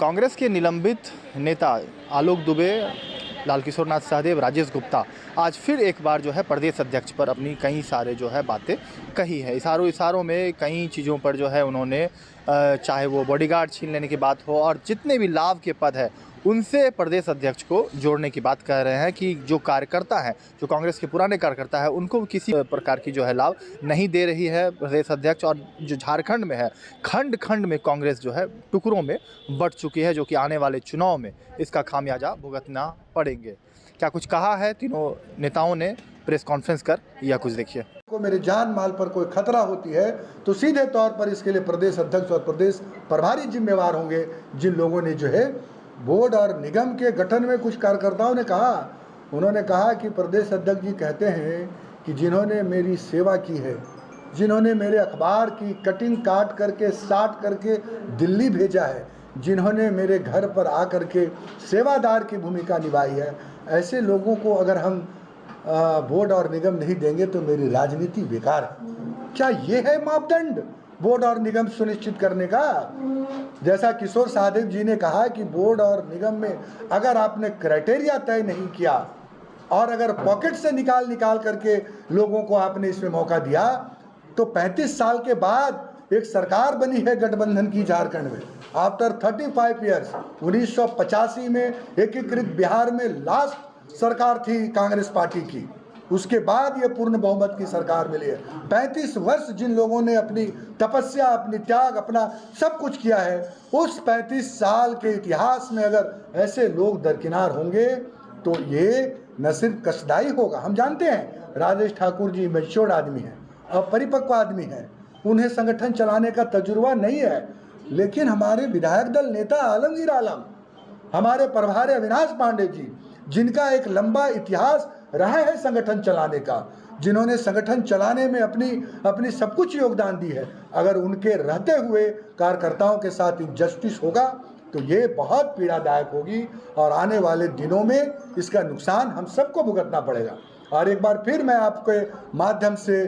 कांग्रेस के निलंबित नेता आलोक दुबे, लालकिशोर नाथ सहदेव, राजेश गुप्ता आज फिर एक बार जो है प्रदेश अध्यक्ष पर अपनी कई सारे जो है बातें कही है। इशारों में कई चीज़ों पर जो है उन्होंने चाहे वो बॉडीगार्ड छीन लेने की बात हो और जितने भी लाभ के पद है उनसे प्रदेश अध्यक्ष को जोड़ने की बात कर रहे हैं कि जो कार्यकर्ता हैं, जो कांग्रेस के पुराने कार्यकर्ता है, उनको किसी प्रकार की जो है लाभ नहीं दे रही है प्रदेश अध्यक्ष। और जो झारखंड में है, खंड खंड में कांग्रेस जो है टुकड़ों में बंट चुकी है, जो कि आने वाले चुनाव में इसका खामियाजा भुगतना पड़ेंगे। क्या कुछ कहा है तीनों नेताओं ने प्रेस कॉन्फ्रेंस कर, या कुछ देखिए। को मेरे जान माल पर कोई खतरा होती है तो सीधे तौर पर इसके लिए प्रदेश अध्यक्ष और प्रदेश प्रभारी जिम्मेवार होंगे। जिन लोगों ने जो है बोर्ड और निगम के गठन में कुछ कार्यकर्ताओं ने कहा, उन्होंने कहा कि प्रदेश अध्यक्ष जी कहते हैं कि जिन्होंने मेरी सेवा की है, जिन्होंने मेरे अखबार की कटिंग काट करके साट करके दिल्ली भेजा है, जिन्होंने मेरे घर पर आकर के सेवादार की भूमिका निभाई है, ऐसे लोगों को अगर हम बोर्ड और निगम नहीं देंगे तो मेरी राजनीति बेकार है। क्या ये है मापदंड बोर्ड और निगम सुनिश्चित करने का? जैसा किशोर सहदेव जी ने कहा कि बोर्ड और निगम में अगर आपने क्राइटेरिया तय नहीं किया और अगर पॉकेट से निकाल करके लोगों को आपने इसमें मौका दिया तो 35 साल के बाद एक सरकार बनी है गठबंधन की झारखंड में। आफ्टर 35 ईयर्स 1985 में एकीकृत बिहार में लास्ट सरकार थी कांग्रेस पार्टी की, उसके बाद ये पूर्ण बहुमत की सरकार मिली है। 35 वर्ष जिन लोगों ने अपनी तपस्या, अपनी त्याग, अपना सब कुछ किया है, उस 35 साल के इतिहास में अगर ऐसे लोग दरकिनार होंगे तो ये न सिर्फ कष्टदायी होगा। हम जानते हैं राजेश ठाकुर जी मैच्योर्ड आदमी हैं, अपरिपक्व आदमी हैं, उन्हें संगठन चलाने का तजुर्बा नहीं है, लेकिन हमारे विधायक दल नेता आलमगीर आलम, हमारे प्रभारी अविनाश पांडे जी, जिनका एक लंबा इतिहास रहा है संगठन चलाने का, जिन्होंने संगठन चलाने में अपनी सब कुछ योगदान दी है, अगर उनके रहते हुए कार्यकर्ताओं के साथ इनजस्टिस होगा तो ये बहुत पीड़ादायक होगी और आने वाले दिनों में इसका नुकसान हम सबको भुगतना पड़ेगा। और एक बार फिर मैं आपके माध्यम से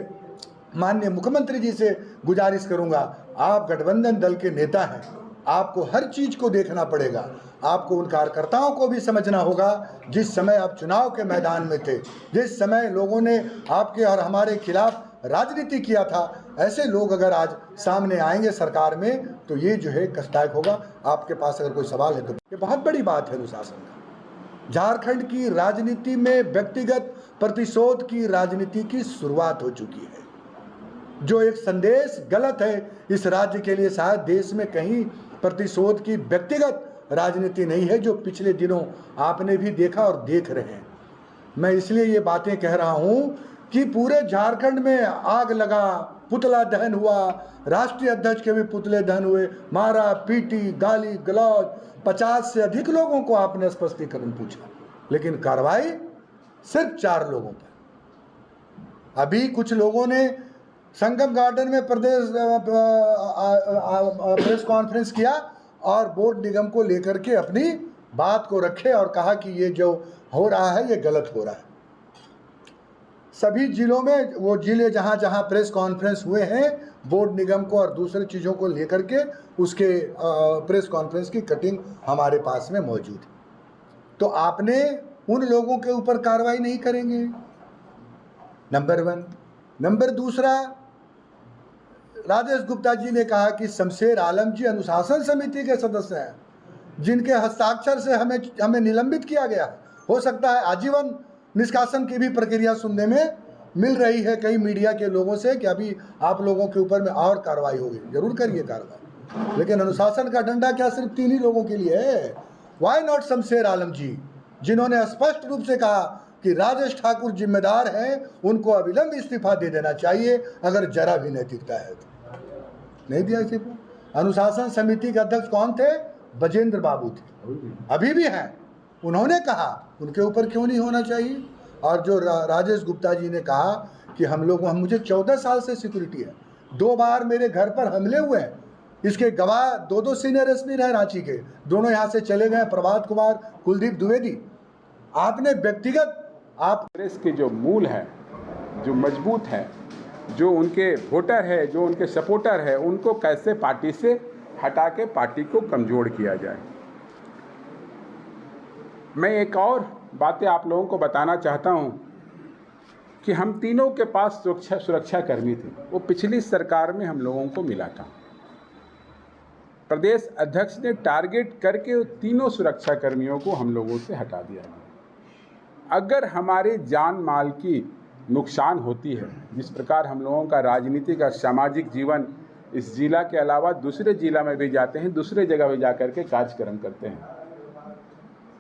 माननीय मुख्यमंत्री जी से गुजारिश करूंगा, आप गठबंधन दल के नेता हैं, आपको हर चीज़ को देखना पड़ेगा, आपको उन कार्यकर्ताओं को भी समझना होगा जिस समय आप चुनाव के मैदान में थे, जिस समय लोगों ने आपके और हमारे खिलाफ राजनीति किया था, ऐसे लोग अगर आज सामने आएंगे सरकार में तो ये जो है कष्टदायक होगा। आपके पास अगर कोई सवाल है तो ये बहुत बड़ी बात है अनुशासन का। झारखंड की राजनीति में व्यक्तिगत प्रतिशोध की राजनीति की शुरुआत हो चुकी है, जो एक संदेश गलत है इस राज्य के लिए। शायद देश में कहीं प्रतिशोध की व्यक्तिगत राजनीति नहीं है, जो पिछले दिनों आपने भी देखा और देख रहे हैं। मैं इसलिए ये बातें कह रहा हूँ कि पूरे झारखंड में आग लगा, पुतला दहन हुआ, राष्ट्रीय अध्यक्ष के भी पुतले दहन हुए, मारा पीटी, गाली गलौज, 50 से अधिक लोगों को आपने स्पष्टीकरण पूछा, लेकिन कार्रवाई सिर्फ 4 लोगों पर। अभी कुछ लोगों ने संगम गार्डन में प्रेस कॉन्फ्रेंस किया और बोर्ड निगम को लेकर के अपनी बात को रखे और कहा कि ये जो हो रहा है ये गलत हो रहा है। सभी जिलों में वो जिले जहाँ जहाँ प्रेस कॉन्फ्रेंस हुए हैं बोर्ड निगम को और दूसरी चीज़ों को लेकर के, उसके प्रेस कॉन्फ्रेंस की कटिंग हमारे पास में मौजूद है। तो आपने उन लोगों के ऊपर कार्रवाई नहीं करेंगे, नंबर 1। नंबर 2, राजेश गुप्ता जी ने कहा कि शमशेर आलम जी अनुशासन समिति के सदस्य हैं, जिनके हस्ताक्षर से हमें निलंबित किया गया। हो सकता है आजीवन निष्कासन की भी प्रक्रिया सुनने में मिल रही है कई मीडिया के लोगों से कि अभी आप लोगों के ऊपर में और कार्रवाई होगी। जरूर करिए कार्रवाई, लेकिन अनुशासन का डंडा क्या सिर्फ 3 ही लोगों के लिए है? वाई नॉट शमशेर आलम जी, जिन्होंने स्पष्ट रूप से कहा कि राजेश ठाकुर जिम्मेदार हैं, उनको अविलंब इस्तीफा दे देना चाहिए अगर जरा भी नैतिकता है तो। नहीं दिया इस्तीफा। अनुशासन समिति के अध्यक्ष कौन थे? बजेंद्र बाबू थे, अभी भी हैं। उन्होंने कहा उनके ऊपर क्यों नहीं होना चाहिए? और जो राजेश गुप्ता जी ने कहा कि मुझे 14 साल से सिक्योरिटी है, 2 बार मेरे घर पर हमले हुए हैं, इसके गवाह 2 सीनियर एसपी रहे रांची के, दोनों यहाँ से चले गए, प्रभात कुमार, कुलदीप द्विवेदी। आपने व्यक्तिगत कांग्रेस के जो मूल है, जो मजबूत है, जो उनके वोटर है, जो उनके सपोर्टर है, उनको कैसे पार्टी से हटा के पार्टी को कमज़ोर किया जाए। मैं एक और बातें आप लोगों को बताना चाहता हूं कि हम तीनों के पास सुरक्षा कर्मी थे। वो पिछली सरकार में हम लोगों को मिला था। प्रदेश अध्यक्ष ने टारगेट करके वो तीनों सुरक्षा कर्मियों को हम लोगों से हटा दिया। अगर हमारे जान माल की नुकसान होती है, जिस प्रकार हम लोगों का राजनीतिक और सामाजिक जीवन इस जिला के अलावा दूसरे जिला में भी जाते हैं, दूसरे जगह भी जाकर के कार्यक्रम करते हैं,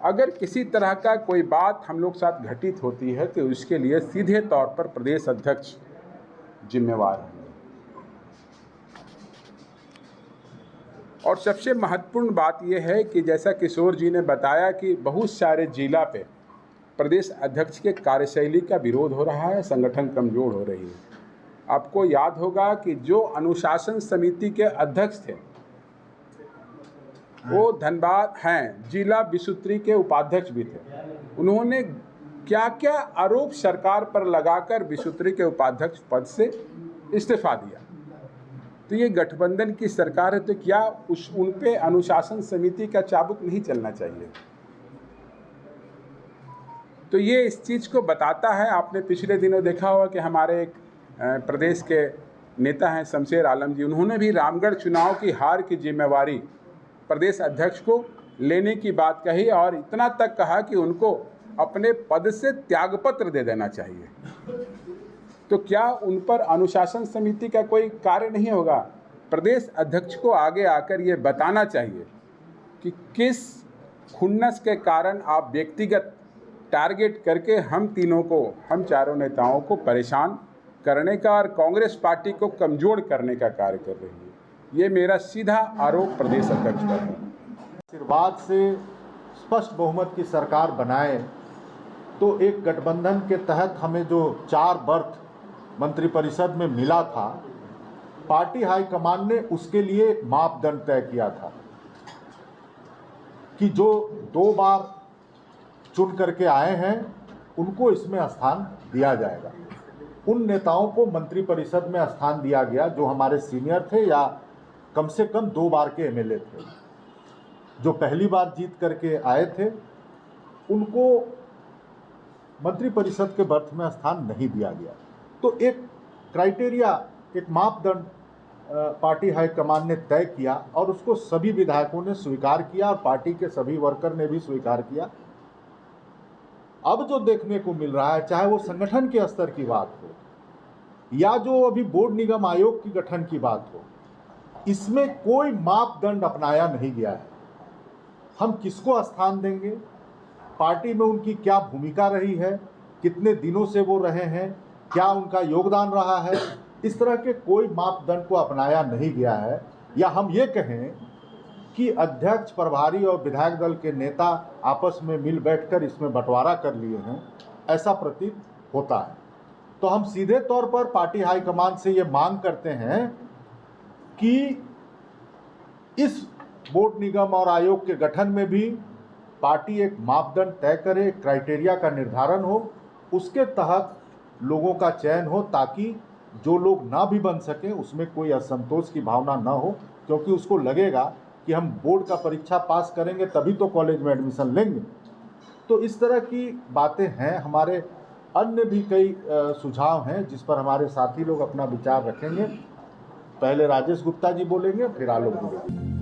अगर किसी तरह का कोई बात हम लोग साथ घटित होती है तो उसके लिए सीधे तौर पर प्रदेश अध्यक्ष जिम्मेवार हैं। और सबसे महत्वपूर्ण बात यह है कि जैसा किशोर जी ने बताया कि बहुत सारे जिला पे प्रदेश अध्यक्ष के कार्यशैली का विरोध हो रहा है, संगठन कमजोर हो रही है। आपको याद होगा कि जो अनुशासन समिति के अध्यक्ष थे वो धनबाद हैं, जिला विसुत्री के उपाध्यक्ष भी थे। उन्होंने क्या क्या आरोप सरकार पर लगाकर विसुत्री के उपाध्यक्ष पद से इस्तीफा दिया। तो ये गठबंधन की सरकार है, तो क्या उन पे अनुशासन समिति का चाबुक नहीं चलना चाहिए? तो ये इस चीज़ को बताता है। आपने पिछले दिनों देखा होगा कि हमारे एक प्रदेश के नेता हैं शमशेर आलम जी, उन्होंने भी रामगढ़ चुनाव की हार की जिम्मेवारी प्रदेश अध्यक्ष को लेने की बात कही और इतना तक कहा कि उनको अपने पद से त्यागपत्र दे देना चाहिए। तो क्या उन पर अनुशासन समिति का कोई कार्य नहीं होगा? प्रदेश अध्यक्ष को आगे आकर ये बताना चाहिए कि किस खुन्नस के कारण आप व्यक्तिगत टारगेट करके हम तीनों को, हम चारों नेताओं को परेशान करने का और कांग्रेस पार्टी को कमजोर करने का कार्य कर रही है। ये मेरा सीधा आरोप प्रदेश अध्यक्ष पर है। आशीर्वाद से स्पष्ट बहुमत की सरकार बनाए तो एक गठबंधन के तहत हमें जो 4 बर्थ मंत्रिपरिषद में मिला था, पार्टी हाईकमान ने उसके लिए एक मापदंड तय किया था कि जो 2 बार चुन करके आए हैं उनको इसमें स्थान दिया जाएगा। उन नेताओं को मंत्रिपरिषद में स्थान दिया गया जो हमारे सीनियर थे या कम से कम 2 बार के एमएलए थे। जो पहली बार जीत करके आए थे उनको मंत्रिपरिषद के बर्थ में स्थान नहीं दिया गया। तो एक क्राइटेरिया, एक मापदंड पार्टी हाईकमान ने तय किया और उसको सभी विधायकों ने स्वीकार किया और पार्टी के सभी वर्कर ने भी स्वीकार किया। अब जो देखने को मिल रहा है, चाहे वो संगठन के स्तर की बात हो या जो अभी बोर्ड निगम आयोग की गठन की बात हो, इसमें कोई मापदंड अपनाया नहीं गया है। हम किसको स्थान देंगे, पार्टी में उनकी क्या भूमिका रही है, कितने दिनों से वो रहे हैं, क्या उनका योगदान रहा है, इस तरह के कोई मापदंड को अपनाया नहीं गया है। या हम ये कहें कि अध्यक्ष, प्रभारी और विधायक दल के नेता आपस में मिल बैठकर इसमें बंटवारा कर लिए हैं, ऐसा प्रतीत होता है। तो हम सीधे तौर पर पार्टी हाईकमान से ये मांग करते हैं कि इस बोर्ड निगम और आयोग के गठन में भी पार्टी एक मापदंड तय करे, क्राइटेरिया का निर्धारण हो, उसके तहत लोगों का चयन हो, ताकि जो लोग ना भी बन सकें उसमें कोई असंतोष की भावना ना हो, क्योंकि उसको लगेगा कि हम बोर्ड का परीक्षा पास करेंगे तभी तो कॉलेज में एडमिशन लेंगे। तो इस तरह की बातें हैं। हमारे अन्य भी कई सुझाव हैं जिस पर हमारे साथी लोग अपना विचार रखेंगे। पहले राजेश गुप्ता जी बोलेंगे, फिर आलोक दुबे।